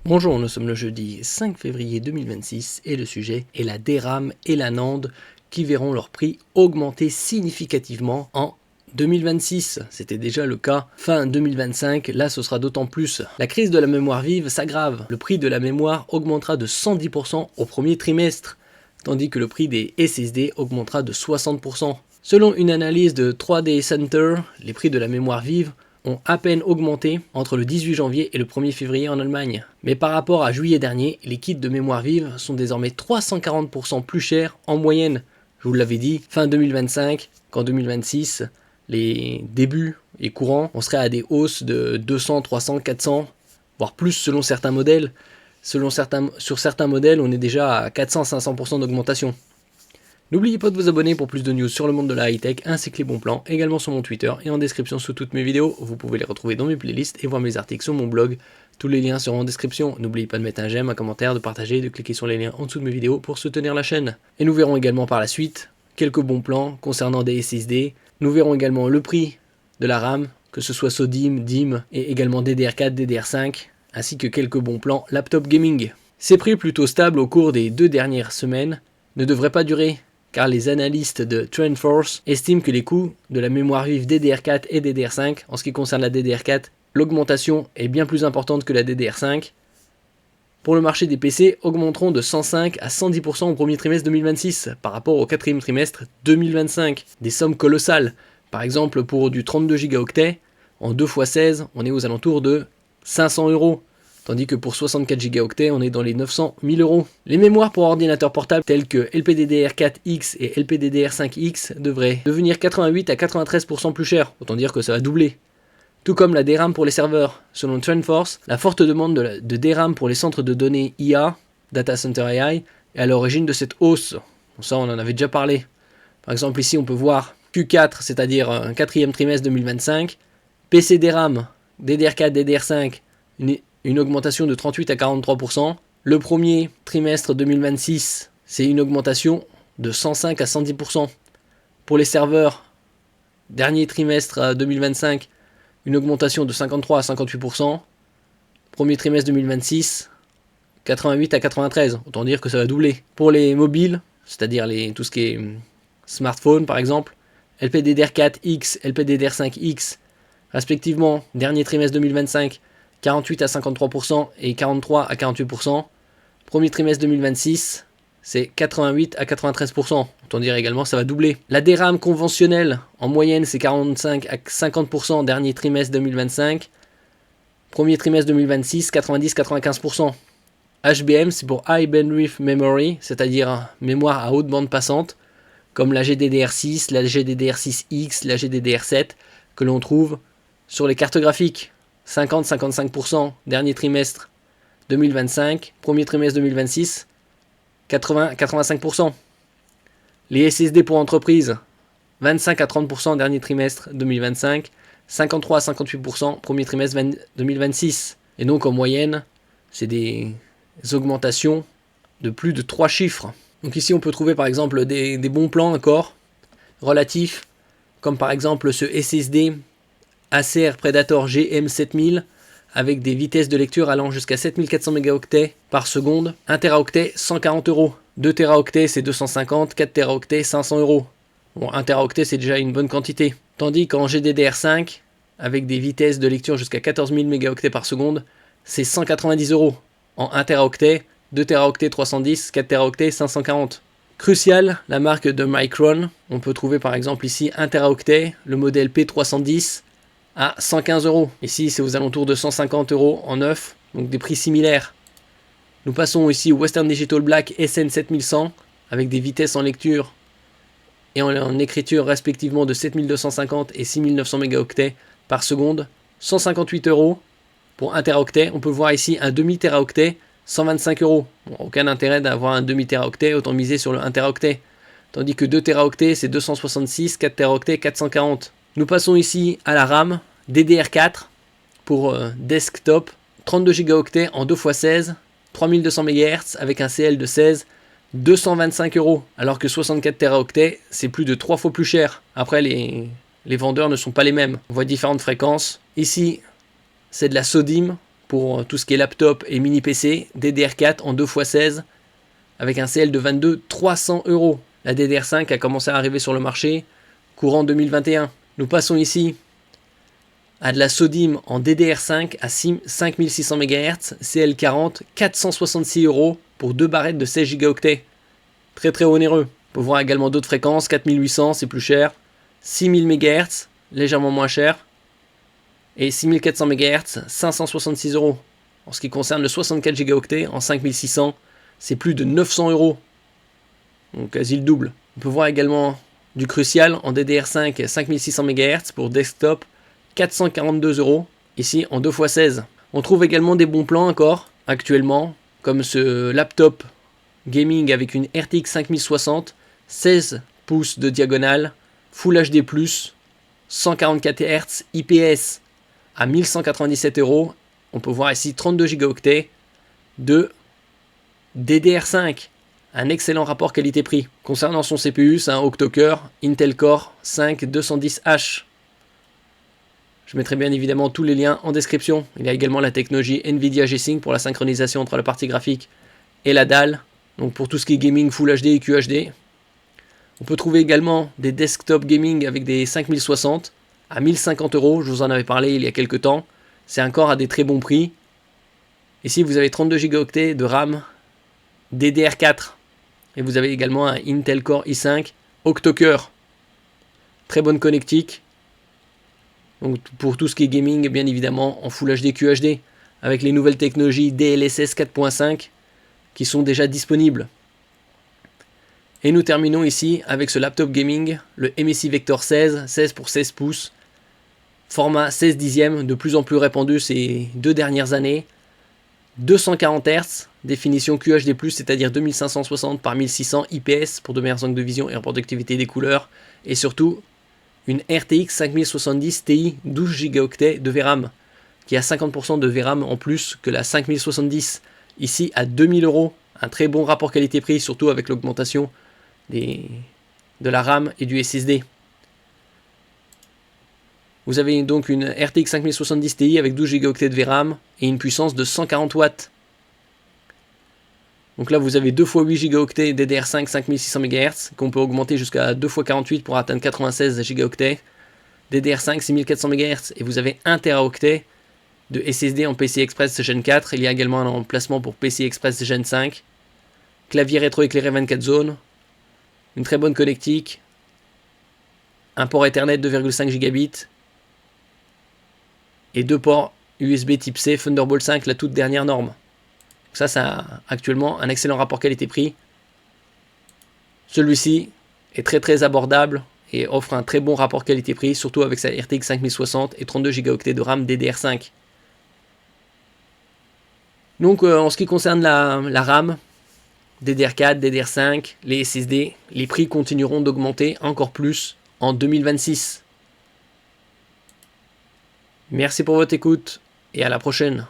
Bonjour, nous sommes le jeudi 5 février 2026 et le sujet est la DRAM et la NAND qui verront leur prix augmenter significativement en 2026. C'était déjà le cas fin 2025, là ce sera d'autant plus. La crise de la mémoire vive s'aggrave. Le prix de la mémoire augmentera de 110% au premier trimestre, tandis que le prix des SSD augmentera de 60%. Selon une analyse de 3D Center, les prix de la mémoire vive ont à peine augmenté entre le 18 janvier et le 1er février en Allemagne. Mais par rapport à juillet dernier, les kits de mémoire vive sont désormais 340% plus chers en moyenne. Je vous l'avais dit, fin 2025 qu'en 2026, les débuts et courants, on serait à des hausses de 200, 300, 400, voire plus selon certains modèles. Sur certains modèles, on est déjà à 400-500% d'augmentation. N'oubliez pas de vous abonner pour plus de news sur le monde de la high-tech ainsi que les bons plans, également sur mon Twitter et en description sous toutes mes vidéos. Vous pouvez les retrouver dans mes playlists et voir mes articles sur mon blog. Tous les liens seront en description. N'oubliez pas de mettre un j'aime, un commentaire, de partager et de cliquer sur les liens en dessous de mes vidéos pour soutenir la chaîne. Et nous verrons également par la suite quelques bons plans concernant des SSD. Nous verrons également le prix de la RAM, que ce soit SODIMM, DIMM et également DDR4, DDR5, ainsi que quelques bons plans laptop gaming. Ces prix plutôt stables au cours des 2 dernières semaines ne devraient pas durer, car les analystes de TrendForce estiment que les coûts de la mémoire vive DDR4 et DDR5, en ce qui concerne la DDR4, l'augmentation est bien plus importante que la DDR5. Pour le marché des PC, augmenteront de 105 à 110% au premier trimestre 2026 par rapport au quatrième trimestre 2025. Des sommes colossales. Par exemple, pour du 32 Go, en 2 x 16, on est aux alentours de 500 €. Tandis que pour 64 Go, on est dans les 900 000 €. Les mémoires pour ordinateurs portables tels que LPDDR4X et LPDDR5X devraient devenir 88 à 93% plus chers, autant dire que ça va doubler. Tout comme la DRAM pour les serveurs. Selon TrendForce, la forte demande de DRAM pour les centres de données IA, Data Center AI, est à l'origine de cette hausse. Bon, ça, on en avait déjà parlé. Par exemple, ici, on peut voir Q4, c'est-à-dire un quatrième trimestre 2025, PC DRAM, DDR4, DDR5, une augmentation de 38 à 43%. Le premier trimestre 2026, c'est une augmentation de 105 à 110%. Pour les serveurs, dernier trimestre 2025, une augmentation de 53 à 58%. Premier trimestre 2026, 88 à 93. Autant dire que ça va doubler. Pour les mobiles, c'est-à-dire tout ce qui est smartphone par exemple, LPDDR4X, LPDDR5X, respectivement, dernier trimestre 2025, 48 à 53% et 43 à 48%. Premier trimestre 2026, c'est 88 à 93%. Autant dire également ça va doubler. La DRAM conventionnelle, en moyenne, c'est 45 à 50% dernier trimestre 2025. Premier trimestre 2026, 90-95%. HBM, c'est pour High Bandwidth Memory, c'est-à-dire mémoire à haute bande passante, comme la GDDR6, la GDDR6X, la GDDR7, que l'on trouve sur les cartes graphiques. 50-55% dernier trimestre 2025, premier trimestre 2026, 80-85%. Les SSD pour entreprise, 25 à 30% dernier trimestre 2025, 53 à 58% premier trimestre 2026. Et donc en moyenne, c'est des augmentations de plus de 3 chiffres. Donc ici on peut trouver par exemple des bons plans encore relatifs, comme par exemple ce SSD Acer Predator GM7000 avec des vitesses de lecture allant jusqu'à 7400 mégaoctets par seconde. 1 teraoctet 140 €. 2 teraoctets c'est 250, 4 teraoctets 500 €. Bon, 1 teraoctet c'est déjà une bonne quantité. Tandis qu'en GDDR5, avec des vitesses de lecture jusqu'à 14 000 mégaoctets par seconde, c'est 190 € en 1 teraoctet, 2 teraoctets 310, 4 teraoctets 540. Crucial, la marque de Micron. On peut trouver par exemple ici 1 teraoctet, le modèle P310, à 115 €. Ici, c'est aux alentours de 150 € en neuf, donc des prix similaires. Nous passons ici au Western Digital Black SN7100 avec des vitesses en lecture et en écriture respectivement de 7250 et 6900 mégaoctets par seconde. 158 € pour 1 teraoctet. On peut voir ici un demi teraoctet, 125 €. Bon, aucun intérêt d'avoir un demi teraoctet, autant miser sur le 1 teraoctet. Tandis que 2 teraoctets, c'est 266, 4 teraoctets, 440. Nous passons ici à la RAM DDR4 pour desktop, 32 Go en 2 x 16, 3200 MHz avec un CL de 16, 225 €, alors que 64 Teraoctets, c'est plus de 3 fois plus cher. Après, les vendeurs ne sont pas les mêmes. On voit différentes fréquences. Ici, c'est de la SODIMM pour tout ce qui est laptop et mini PC, DDR4 en 2x16 avec un CL de 22, 300 €. La DDR5 a commencé à arriver sur le marché courant 2021. Nous passons ici à de la SODIMM en DDR5 à 5600 MHz, CL40, 466 € pour 2 barrettes de 16 Go. Très très onéreux. On peut voir également d'autres fréquences, 4800 c'est plus cher, 6000 MHz, légèrement moins cher, et 6400 MHz, 566 €. En ce qui concerne le 64 Go en 5600, c'est plus de 900 €, donc quasi le double. On peut voir également du Crucial en DDR5 5600 MHz pour desktop, 442 €, ici en 2x16. On trouve également des bons plans encore actuellement, comme ce laptop gaming avec une RTX 5060, 16 pouces de diagonale, Full HD+, 144 Hz, IPS à 1197 €. On peut voir ici 32 Go de DDR5. Un excellent rapport qualité-prix. Concernant son CPU, c'est un octo-cœur Intel Core 5 210H. Je mettrai bien évidemment tous les liens en description. Il y a également la technologie Nvidia G-Sync pour la synchronisation entre la partie graphique et la dalle. Donc pour tout ce qui est gaming Full HD et QHD. On peut trouver également des desktop gaming avec des 5060 à 1050 €. Je vous en avais parlé il y a quelques temps. C'est encore à des très bons prix. Ici vous avez 32 Go de RAM DDR4. Et vous avez également un Intel Core i5 octo-cœur. Très bonne connectique. Donc pour tout ce qui est gaming, bien évidemment en Full HD QHD, avec les nouvelles technologies DLSS 4.5 qui sont déjà disponibles. Et nous terminons ici avec ce laptop gaming, le MSI Vector 16, 16 pour 16 pouces, format 16 dixièmes, de plus en plus répandu ces 2 dernières années, 240 Hz, définition QHD+, c'est-à-dire 2560 par 1600 IPS pour de meilleurs angles de vision et reproductivité des couleurs, et surtout une RTX 5070 Ti 12 Go de VRAM, qui a 50% de VRAM en plus que la 5070, ici à 2000 €, un très bon rapport qualité-prix, surtout avec l'augmentation de la RAM et du SSD. Vous avez donc une RTX 5070 Ti avec 12 Go de VRAM et une puissance de 140 watts. Donc là vous avez 2 x 8 Go DDR5 5600 MHz qu'on peut augmenter jusqu'à 2 x 48 pour atteindre 96 Go. DDR5 6400 MHz et vous avez 1 Teraoctet de SSD en PCI Express Gen 4. Il y a également un emplacement pour PCI Express Gen 5. Clavier rétroéclairé 24 zones. Une très bonne connectique. Un port Ethernet 2,5 Gigabits. Et 2 ports USB type C Thunderbolt 5, la toute dernière norme. Ça a actuellement un excellent rapport qualité-prix. Celui-ci est très très abordable et offre un très bon rapport qualité-prix, surtout avec sa RTX 5060 et 32 Go de RAM DDR5. Donc en ce qui concerne la RAM, DDR4, DDR5, les SSD, les prix continueront d'augmenter encore plus en 2026. Merci pour votre écoute et à la prochaine.